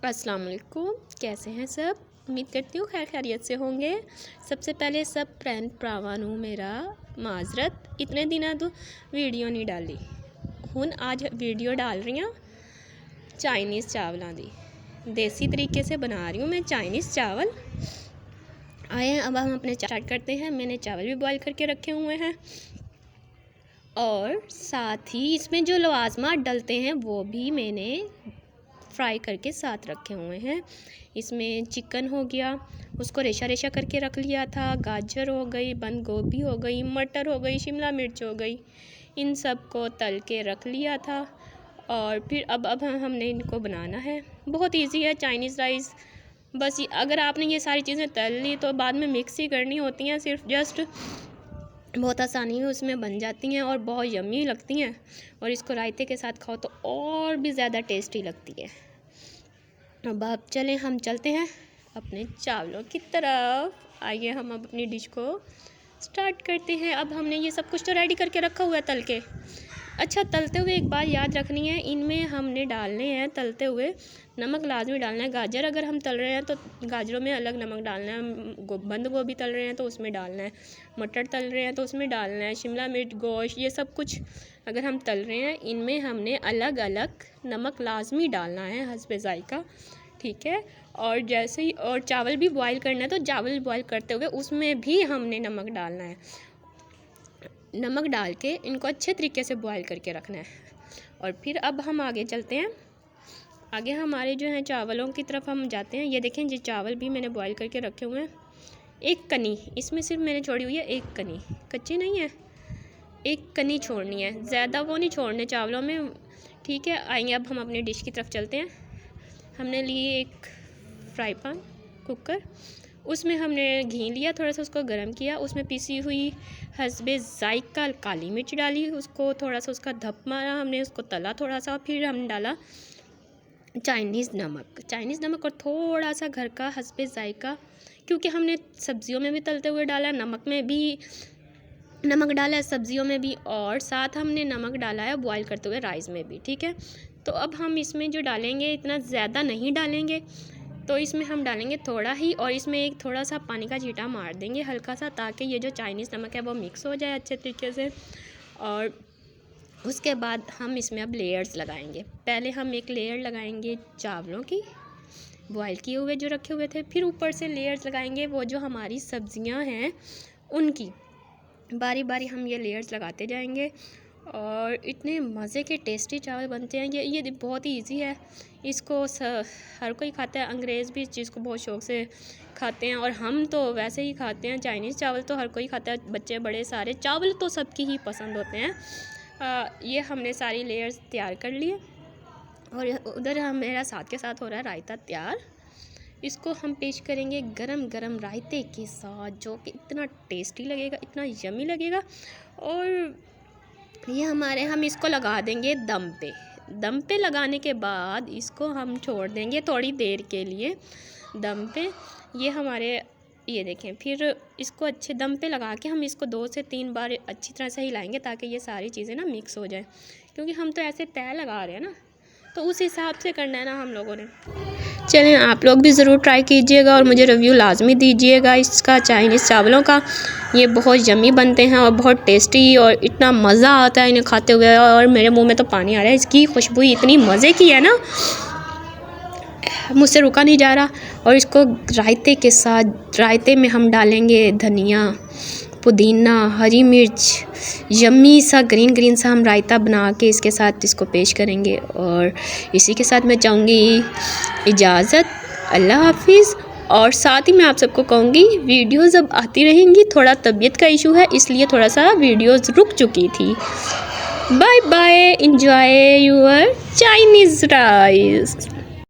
अस्सलाम वालेकुम, कैसे हैं सब। उम्मीद करती हूँ खैर खैरियत से होंगे। सबसे पहले सब फ्रेंड भरावां नूं मेरा माजरत, इतने दिनों तो वीडियो नहीं डाली। हुण आज वीडियो डाल रही हूँ चाइनीज़ चावलों की। देसी तरीके से बना रही हूँ मैं चाइनीज़ चावल। आए हैं, अब हम अपने स्टार्ट करते हैं। मैंने चावल भी बॉईल करके रखे हुए हैं और साथ ही इसमें जो लवाजमात डलते हैं वो भी मैंने फ्राई करके साथ रखे हुए हैं। इसमें चिकन हो गया, उसको रेशा रेशा करके रख लिया था। गाजर हो गई, बंद गोभी हो गई, मटर हो गई, शिमला मिर्च हो गई, इन सब को तल के रख लिया था। और फिर अब हमने इनको बनाना है। बहुत इजी है चाइनीज़ राइस। बस अगर आपने ये सारी चीज़ें तल ली तो बाद में मिक्स ही करनी होती हैं, सिर्फ जस्ट बहुत आसानी है उसमें बन जाती हैं और बहुत यम्मी लगती हैं। और इसको रायते के साथ खाओ तो और भी ज़्यादा टेस्टी लगती है। अब आप चलें, हम चलते हैं अपने चावलों की तरफ। आइए हम अब अपनी डिश को स्टार्ट करते हैं। अब हमने ये सब कुछ तो रेडी करके रखा हुआ है तल के। अच्छा, तलते हुए एक बात याद रखनी है, इनमें हमने डालने हैं तलते हुए नमक लाजमी डालना है। गाजर अगर हम तल रहे हैं तो गाजरों में अलग नमक डालना है। बंद गोभी तल रहे हैं तो उसमें डालना है। मटर तल रहे हैं तो उसमें डालना है। शिमला मिर्च, गोश्त, ये सब कुछ अगर हम तल रहे हैं इनमें हमने अलग अलग नमक लाजमी डालना है हस्बे ज़ायका, ठीक है। और जैसे ही और चावल भी बॉईल करना है तो चावल बॉईल करते हुए उसमें भी हमने नमक डालना है। नमक डाल के इनको अच्छे तरीके से बॉईल करके रखना है। और फिर अब हम आगे चलते हैं। आगे हमारे जो हैं चावलों की तरफ हम जाते हैं। ये देखें, ये चावल भी मैंने बॉईल करके रखे हुए हैं। एक कनी इसमें सिर्फ मैंने छोड़ी हुई है, एक कनी, कच्ची नहीं है, एक कनी छोड़नी है, ज़्यादा वो नहीं छोड़ने चावलों में, ठीक है। आइए अब हम अपनी डिश की तरफ चलते हैं। हमने लिए एक फ्राई पैन, कुकर, उसमें हमने घी लिया, थोड़ा सा उसको गर्म किया, उसमें पिसी हुई हस्बे ज़ायका काली मिर्च डाली, उसको थोड़ा सा उसका धप मारा, हमने उसको तला थोड़ा सा। फिर हमने डाला चाइनीज़ नमक और थोड़ा सा घर का हस्बे ज़ायका, क्योंकि हमने सब्जियों में भी तलते हुए डाला, नमक में भी नमक डाला है, सब्जियों में भी, और साथ हमने नमक डाला है बॉईल करते हुए राइस में भी, ठीक है। तो अब हम इसमें जो डालेंगे इतना ज़्यादा नहीं डालेंगे, तो इसमें हम डालेंगे थोड़ा ही, और इसमें एक थोड़ा सा पानी का छींटा मार देंगे हल्का सा, ताकि ये जो चाइनीज़ नमक है वो मिक्स हो जाए अच्छे तरीके से। और उसके बाद हम इसमें अब लेयर्स लगाएंगे। पहले हम एक लेयर लगाएंगे चावलों की बॉईल किए हुए जो रखे हुए थे, फिर ऊपर से लेयर्स लगाएंगे वो जो हमारी सब्जियां हैं उनकी। बारी बारी हम ये लेयर्स लगाते जाएंगे और इतने मज़े के टेस्टी चावल बनते हैं। ये बहुत ही ईजी है, इसको हर कोई खाता है। अंग्रेज़ भी इस चीज़ को बहुत शौक़ से खाते हैं और हम तो वैसे ही खाते हैं। चाइनीज़ चावल तो हर कोई खाता है, बच्चे बड़े सारे, चावल तो सबकी ही पसंद होते हैं। ये हमने सारी लेयर्स तैयार कर लिए और उधर मेरा साथ के साथ हो रहा है रायता तैयार। इसको हम पेश करेंगे गरम गरम रायते के साथ, जो कि इतना टेस्टी लगेगा, इतना यमी लगेगा। और ये हम इसको लगा देंगे दम पे लगाने के बाद इसको हम छोड़ देंगे थोड़ी देर के लिए दम पे। ये देखें, फिर इसको अच्छे दम पे लगा के हम इसको 2 से 3 बार अच्छी तरह से हिलाएंगे, ताकि ये सारी चीज़ें ना मिक्स हो जाए, क्योंकि हम तो ऐसे तय लगा रहे हैं ना, तो उस हिसाब से करना है ना हम लोगों ने। चलें, आप लोग भी ज़रूर ट्राई कीजिएगा और मुझे रिव्यू लाजमी दीजिएगा इसका, चाइनीज़ चावलों का। ये बहुत यम्मी बनते हैं और बहुत टेस्टी, और इतना मज़ा आता है इन्हें खाते हुए, और मेरे मुंह में तो पानी आ रहा है। इसकी खुशबू इतनी मज़े की है ना, मुझसे रुका नहीं जा रहा। और इसको रायते में हम डालेंगे धनिया, पुदीना, हरी मिर्च, यम्मी सा ग्रीन सा हम रायता बना के इसके साथ इसको पेश करेंगे। और इसी के साथ मैं चाहूँगी इजाज़त, अल्लाह हाफिज़। और साथ ही मैं आप सबको कहूँगी वीडियोज़ अब आती रहेंगी। थोड़ा तबीयत का इशू है, इसलिए थोड़ा सा वीडियोज़ रुक चुकी थी। Bye bye, enjoy your Chinese rice.